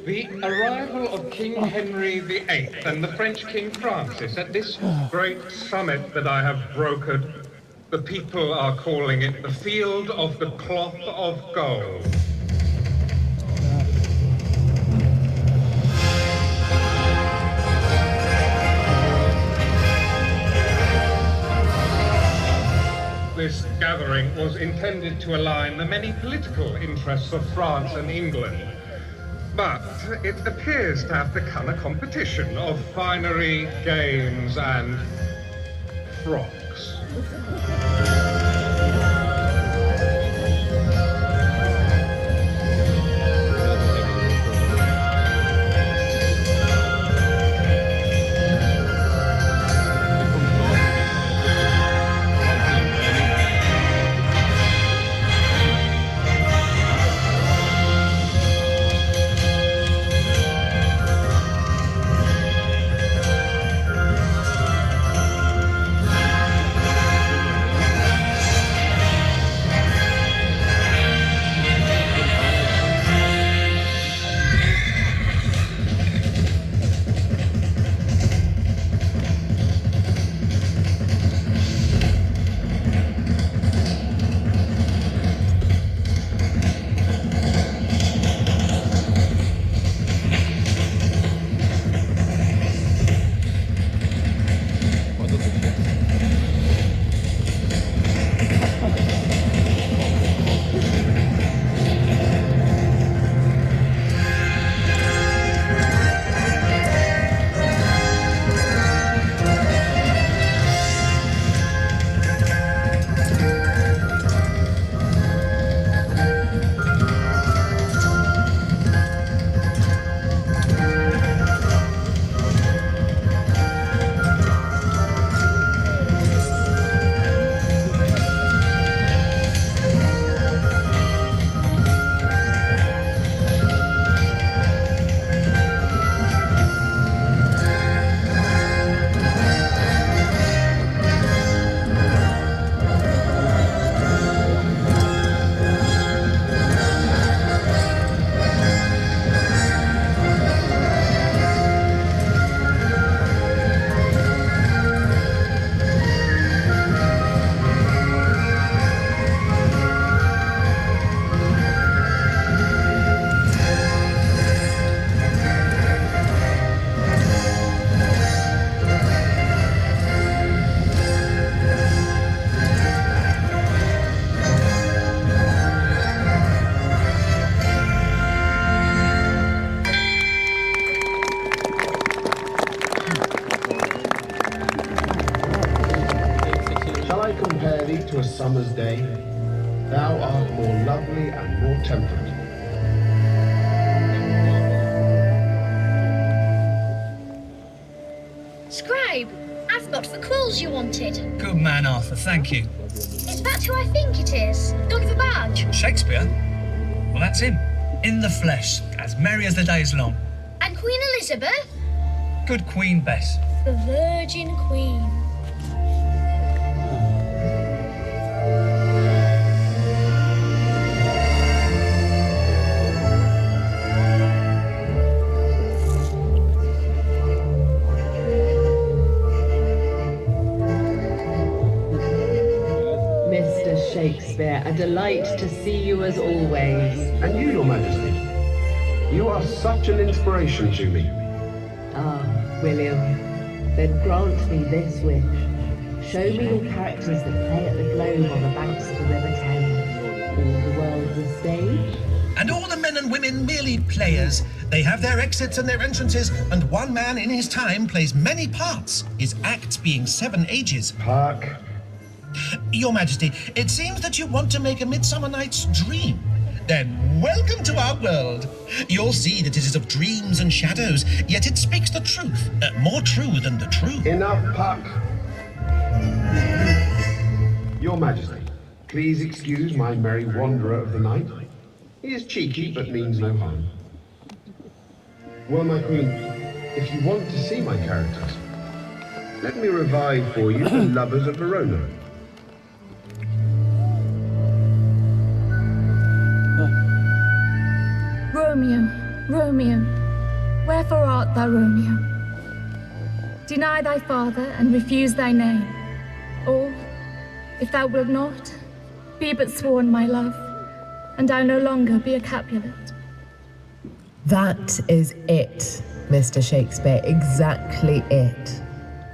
The arrival of King Henry VIII and the French King Francis at this great summit that I have brokered, the people are calling it the Field of the Cloth of Gold. This gathering was intended to align the many political interests of France and England. But it appears to have become a competition of finery, games, and frocks. Shall I compare thee to a summer's day? Thou art more lovely and more temperate. Scribe, I've got the quills you wanted. Good man, Arthur, thank you. Is that who I think it is? Dog the badge? Shakespeare? Well, that's him. In the flesh, as merry as the day is long. And Queen Elizabeth? Good Queen Bess. The Virgin Queen. Mr. Shakespeare, a delight to see you as always. And you, Your Majesty, you are such an inspiration to me. Ah, William, then grant me this wish. Show me your characters that play at the Globe on the banks of the River Thames. All the world's a stage. And all the men and women merely players. They have their exits and their entrances, and one man in his time plays many parts, his acts being 7 ages. Park. Your Majesty, it seems that you want to make a Midsummer Night's Dream. Then welcome to our world. You'll see that it is of dreams and shadows, yet it speaks the truth, more true than the truth. Enough, Puck. Your Majesty, please excuse my merry wanderer of the night. He is cheeky, but means no harm. Well, my queen, if you want to see my characters, let me revive for you the lovers of Verona. Romeo, Romeo, wherefore art thou Romeo? Deny thy father and refuse thy name, or, if thou wilt not, be but sworn my love, and I'll no longer be a Capulet. That is it, Mr. Shakespeare, exactly it.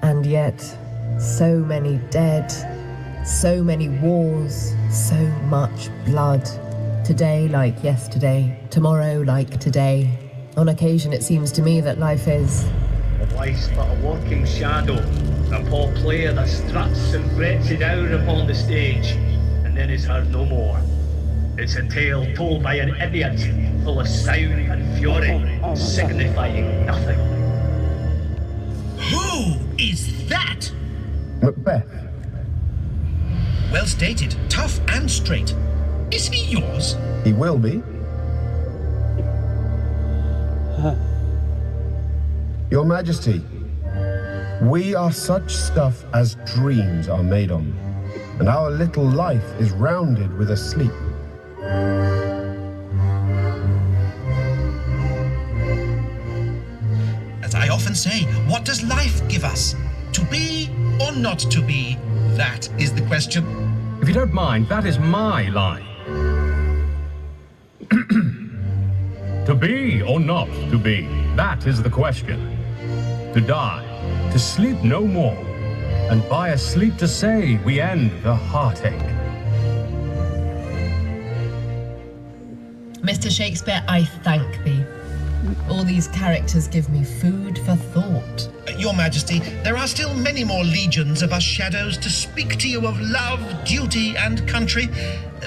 And yet, so many dead, so many wars, so much blood. Today like yesterday, tomorrow like today. On occasion it seems to me that life is... Life's but a working shadow, a poor player that struts and frets it out upon the stage, and then is heard no more. It's a tale told by an idiot, full of sound and fury, signifying nothing. Who is that? Macbeth. Well stated, tough and straight. Is he yours? He will be. Your Majesty, we are such stuff as dreams are made on, and our little life is rounded with a sleep. As I often say, what does life give us? To be or not to be? That is the question. If you don't mind, that is my line. To be or not to be, that is the question. To die, to sleep no more, and by a sleep to say we end the heartache. Mr. Shakespeare, I thank thee. All these characters give me food for thought. Your Majesty, there are still many more legions of us shadows to speak to you of love, duty, and country,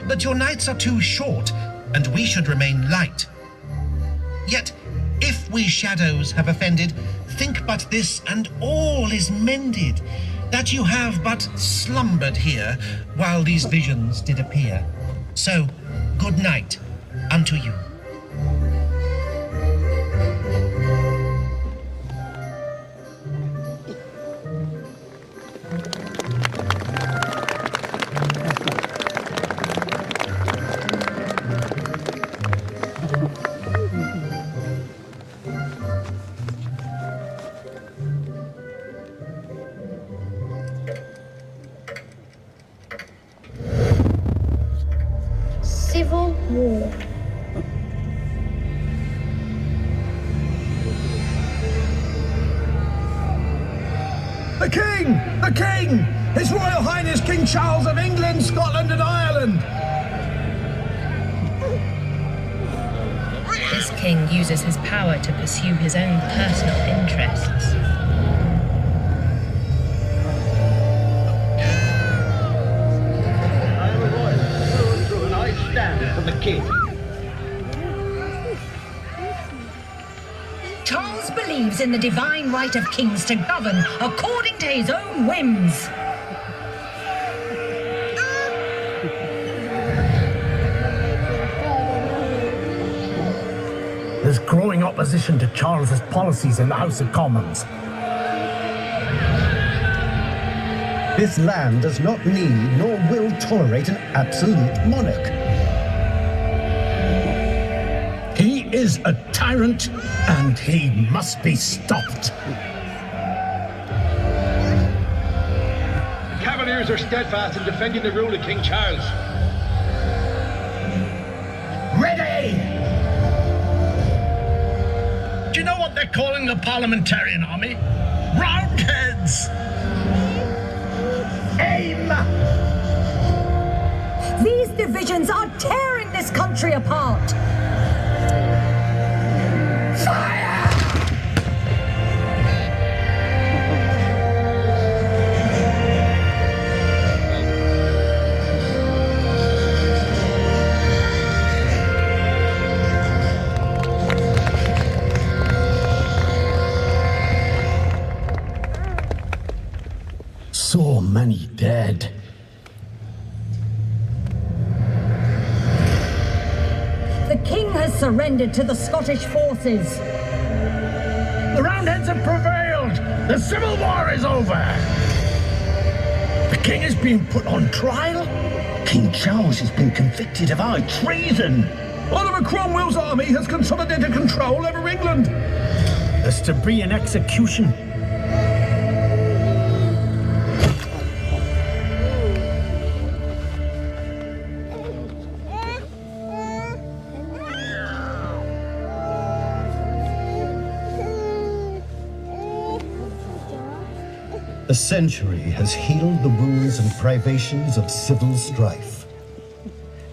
but your nights are too short, and we should remain light. Yet, if we shadows have offended, think but this, and all is mended, that you have but slumbered here, while these visions did appear. So, good night unto you. Civil War. The King! The King! His Royal Highness King Charles of England, Scotland and Ireland! This king uses his power to pursue his own personal interests. I'm a royal, through and I stand for the king. Charles believes in the divine right of kings to govern according to his own whims. There's growing opposition to Charles's policies in the House of Commons. This land does not need nor will tolerate an absolute monarch. He is a tyrant, and he must be stopped. The Cavaliers are steadfast in defending the rule of King Charles. Ready! Do you know what they're calling the parliamentarian army? Roundheads! Aim! These divisions are tearing this country apart. Fire! So many dead. The king has surrendered to the Scottish forces. The Roundheads have prevailed! The Civil War is over! The king is being put on trial? King Charles has been convicted of high treason! Oliver Cromwell's army has consolidated control over England. There's to be an execution. A century has healed the wounds and privations of civil strife.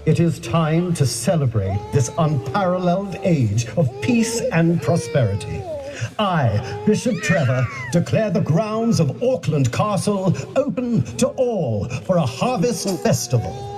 It is time to celebrate this unparalleled age of peace and prosperity. I, Bishop Trevor, declare the grounds of Auckland Castle open to all for a harvest festival.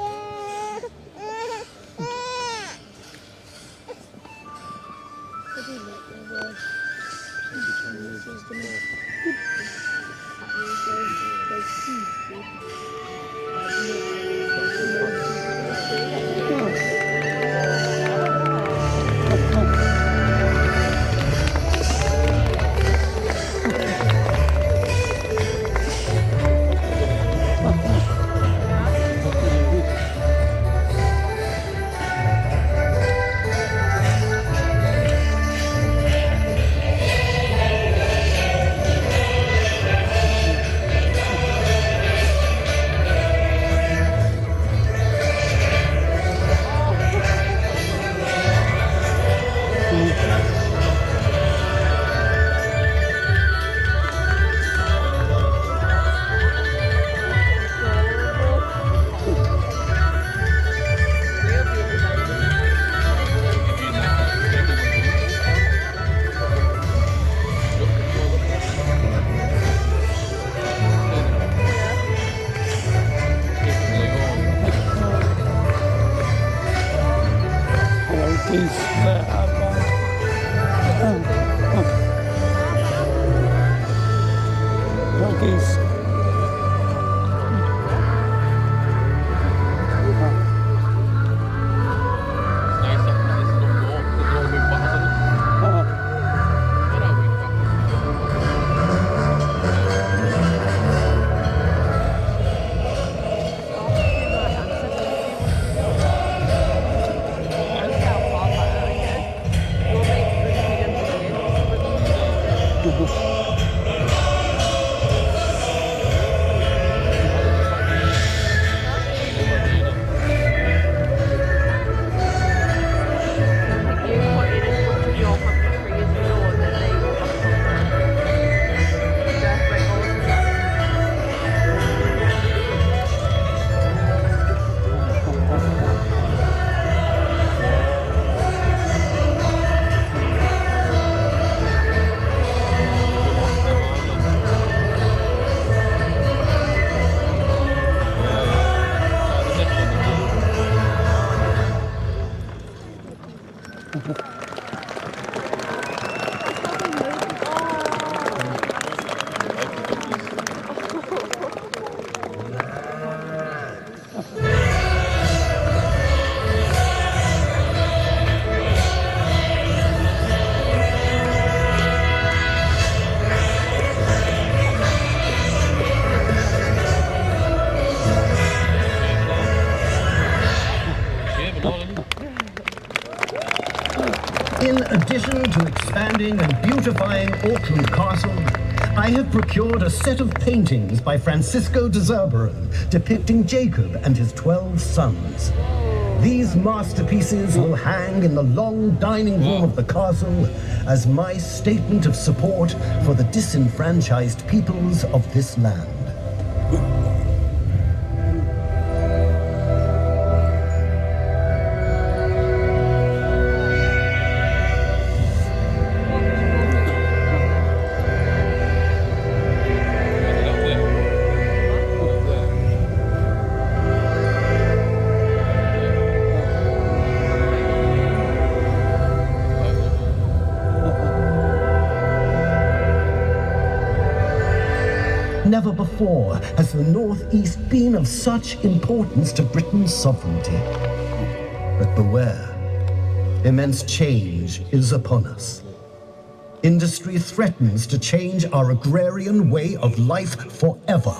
In addition to expanding and beautifying Auckland Castle, I have procured a set of paintings by Francisco de Zurbaran depicting Jacob and his 12 sons. These masterpieces will hang in the long dining room of the castle as my statement of support for the disenfranchised peoples of this land. Never before has the Northeast been of such importance to Britain's sovereignty. But beware, immense change is upon us. Industry threatens to change our agrarian way of life forever.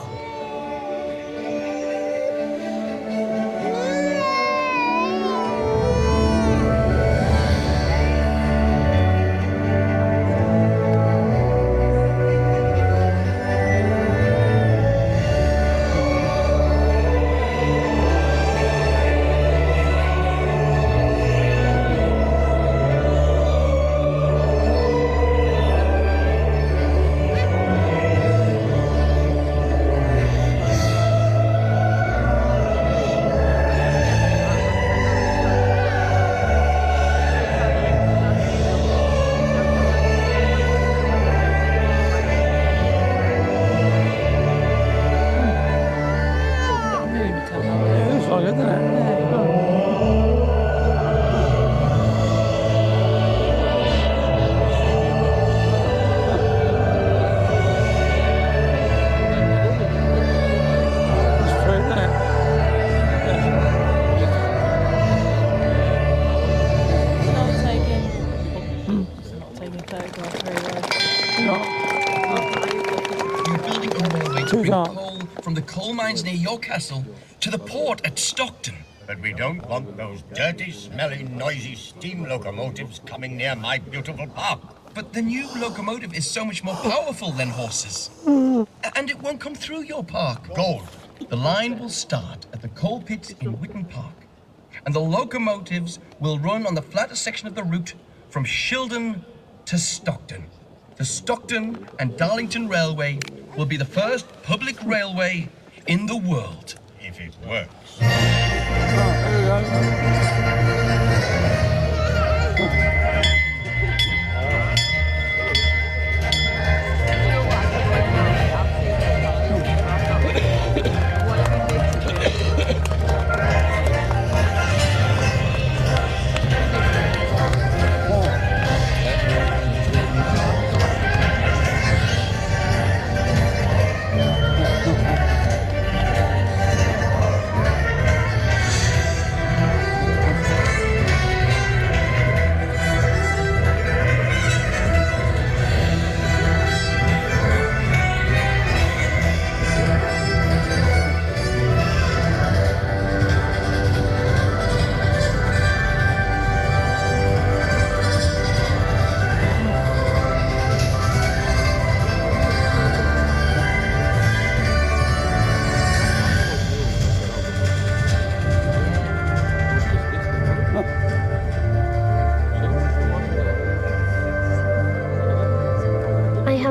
You're building a railway to bring coal from the coal mines near your castle to the port at Stockton. But we don't want those dirty, smelly, noisy steam locomotives coming near my beautiful park. But the new locomotive is so much more powerful than horses. And it won't come through your park. Gold. The line will start at the coal pits in Witten Park. And the locomotives will run on the flatter section of the route from Shildon to Stockton. The Stockton and Darlington Railway will be the first public railway in the world. If it works.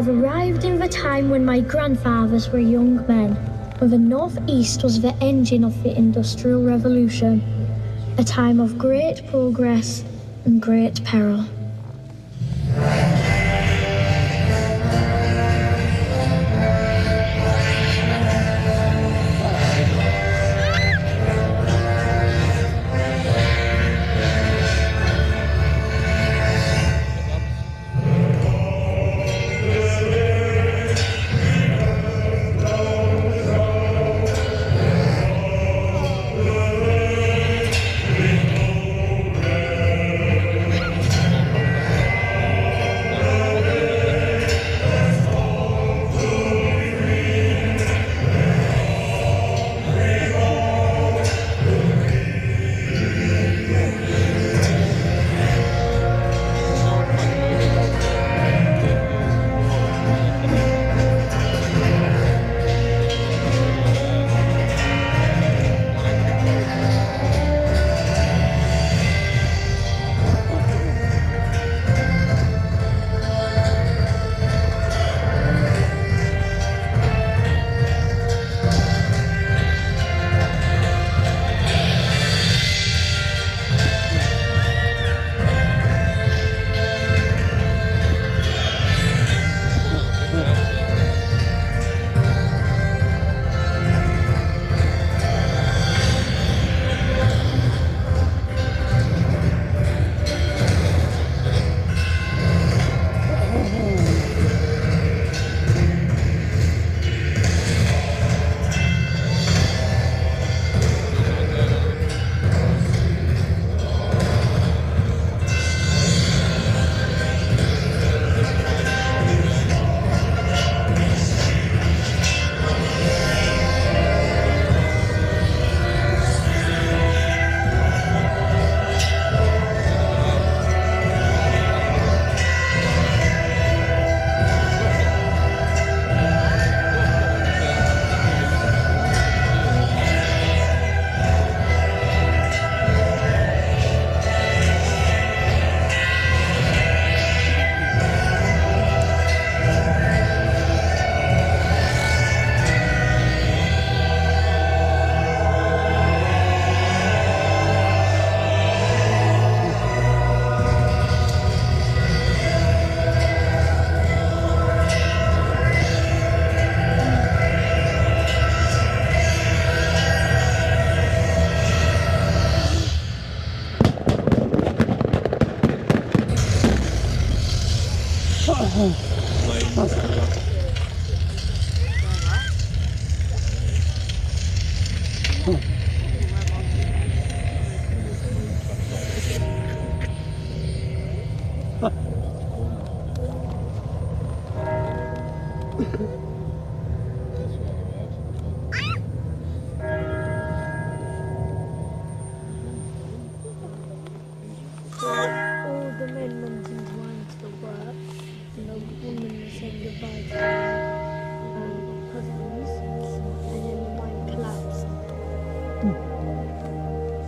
Arrived in the time when my grandfathers were young men, when the northeast was the engine of the Industrial Revolution, a time of great progress and great peril. All the men went into line to the work, and the woman was saying goodbye to her husbands, and then the mine collapsed.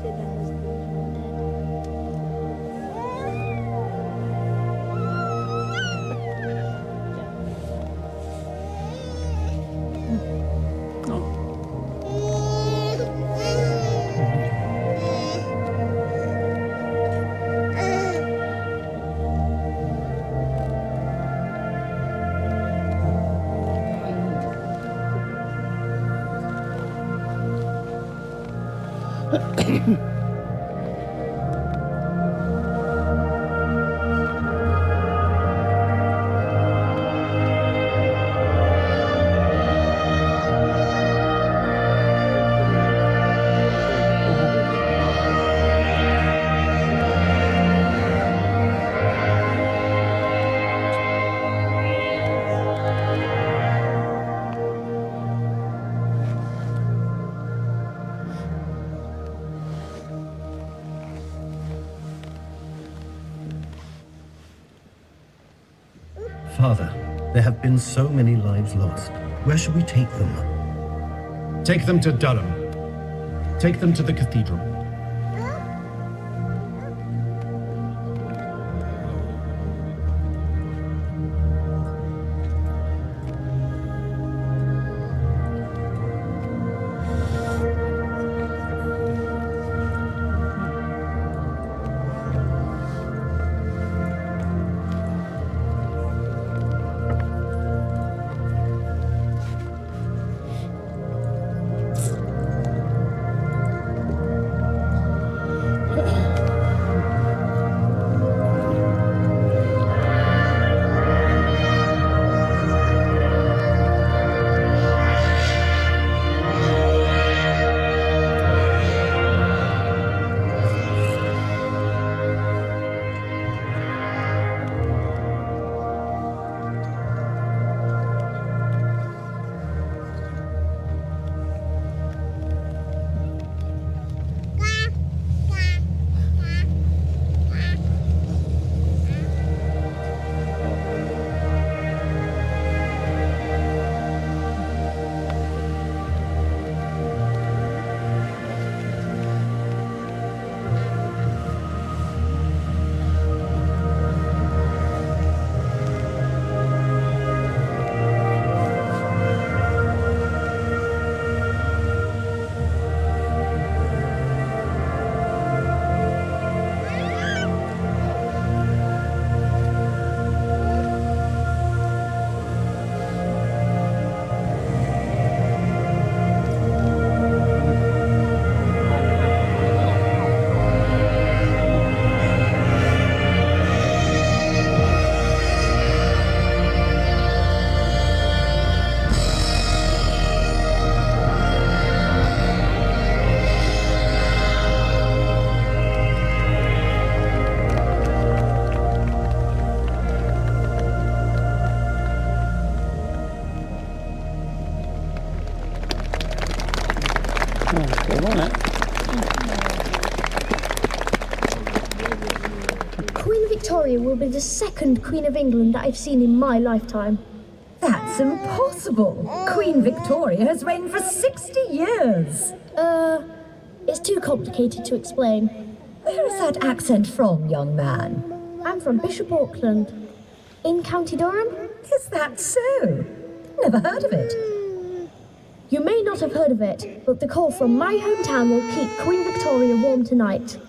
So the husbands were dead. Father, there have been so many lives lost. Where should we take them? Take them to Durham. Take them to the cathedral. Queen Victoria will be the second Queen of England that I've seen in my lifetime. That's impossible. Queen Victoria has reigned for 60 years. It's too complicated to explain. Where is that accent from, young man? I'm from Bishop Auckland, in County Durham. Is that so? Never heard of it. You may not have heard of it, but the coal from my hometown will keep Queen Victoria warm tonight.